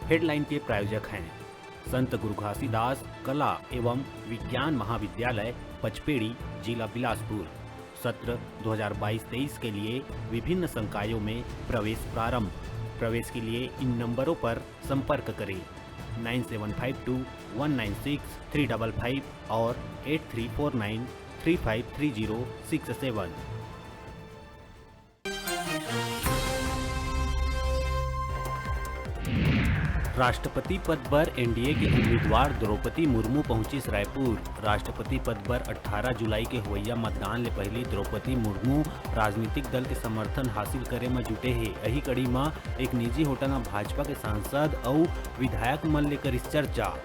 Headline के प्रायोजक हैं संत गुरु घासीदास कला एवं विज्ञान महाविद्यालय पचपेड़ी, जिला बिलासपुर। सत्र 2022-23 के लिए विभिन्न संकायों में प्रवेश प्रारंभ। प्रवेश के लिए इन नंबरों पर संपर्क करें 9752196355 और 8349353067। राष्ट्रपति पद पर एनडीए के उम्मीदवार द्रौपदी मुर्मू पहुंची रायपुर। राष्ट्रपति पद पर 18 जुलाई के हुआ मतदान ले पहली द्रौपदी मुर्मू राजनीतिक दल के समर्थन हासिल करे में जुटे हैं। यही कड़ी में एक निजी होटल में भाजपा के सांसद और विधायक मन लेकर इस चर्चा।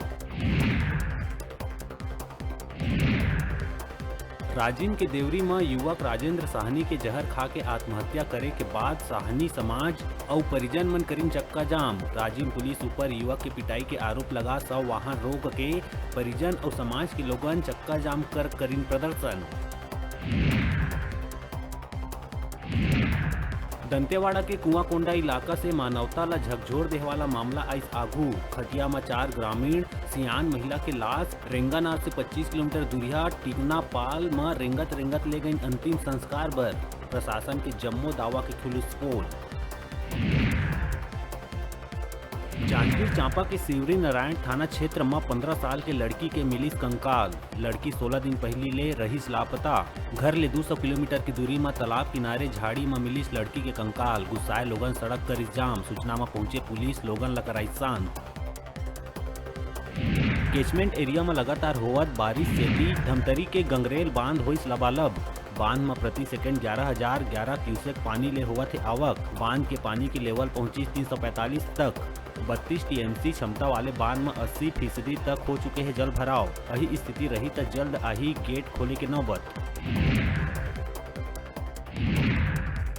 राजिम के देवरी में युवक राजेंद्र साहनी के जहर खा के आत्महत्या करे के बाद साहनी समाज और परिजन मन करीन चक्का जाम। राजिम पुलिस ऊपर युवक के पिटाई के आरोप लगा 100 वाहन रोक के परिजन और समाज के लोगन चक्का जाम कर करीन प्रदर्शन। दंतेवाड़ा के कुआंकोंडा इलाका से मानवता ला झकझोर देने वाला मामला आइस आगू। खटिया में 4 ग्रामीण सियान महिला के लाश रेंगानार से 25 किलोमीटर दूरिया टिकनापाल में रेंगत ले गई अंतिम संस्कार बर। प्रशासन के जम्मो दावा के खुलस पोल। जांजगीर चांपा के शिवरी नारायण थाना क्षेत्र में 15 साल के लड़की के मिलिस कंकाल। लड़की 16 दिन पहले ले रहीस लापता। घर ले 200 किलोमीटर की दूरी में तालाब किनारे झाड़ी में मिलिस लड़की के कंकाल। गुस्साए लोगन सड़क कर जाम। सूचना में पहुंचे पुलिस लोगन ला कराई शांत। कैचमेंट एरिया में लगातार होवत बारिश से धमतरी के गंगरेल बांध होइस लबालब। बांध में प्रति सेकंड 11,011 क्यूसेक पानी ले होवत है आवक। बांध के पानी की लेवल पहुंची 345 तक। 32 टीएमसी क्षमता वाले बांध में 80% तक हो चुके हैं जल भराव। यही स्थिति रही तो जल्द आही गेट खोले के नौबत।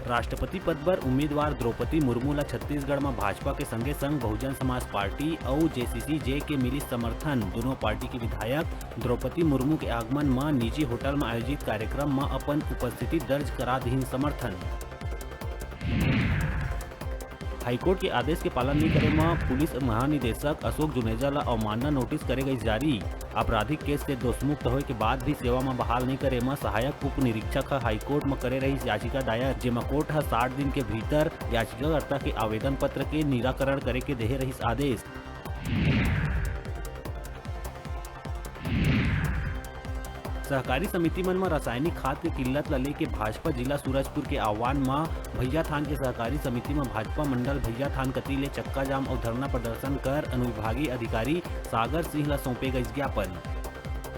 राष्ट्रपति पद पर उम्मीदवार द्रौपदी मुर्मू ला छत्तीसगढ़ में भाजपा के संगे संग बहुजन समाज पार्टी और जेसीसी-जे के मिली समर्थन। दोनों पार्टी के विधायक द्रौपदी मुर्मू के आगमन में निजी होटल में आयोजित कार्यक्रम में अपन उपस्थिति दर्ज करा दीन समर्थन। हाईकोर्ट के आदेश के पालन नहीं करे में पुलिस महानिदेशक अशोक जुनेजा ला अवमानना नोटिस करे गई जारी। आपराधिक केस से दोषमुक्त होए के बाद भी सेवा में बहाल नहीं करे में सहायक उप निरीक्षक हाईकोर्ट में करे रही याचिका दायर, जेमा कोर्ट 60 दिन के भीतर याचिकाकर्ता के आवेदन पत्र के निराकरण करे के दे रही आदेश। सहकारी समिति मन में रासायनिक खाद के किल्लत ला लेके भाजपा जिला सूरजपुर के आह्वान में भैया थान के सहकारी समिति में भाजपा मंडल भैया थान कती ले चक्का जाम और धरना प्रदर्शन कर अनुविभागीय अधिकारी सागर सिंह ला सौंपे गई ज्ञापन।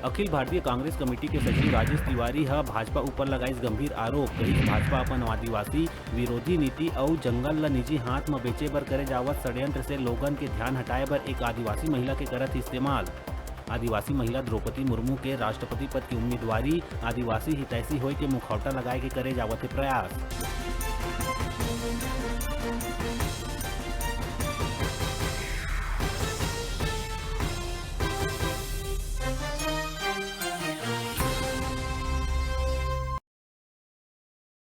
अखिल भारतीय कांग्रेस कमेटी के सचिव राजेश तिवारी भाजपा ऊपर लगाइस गंभीर आरोप। कही भाजपा अपन आदिवासी विरोधी नीति और जंगल ला निजी हाथ में बेचे बर करे जावत षड्यंत्र से लोगन के ध्यान हटाए बर एक आदिवासी महिला के करत इस्तेमाल। आदिवासी महिला द्रौपदी मुर्मू के राष्ट्रपति पद की उम्मीदवारी आदिवासी हितैषी होय के मुखौटा लगाए के करे जावत प्रयास।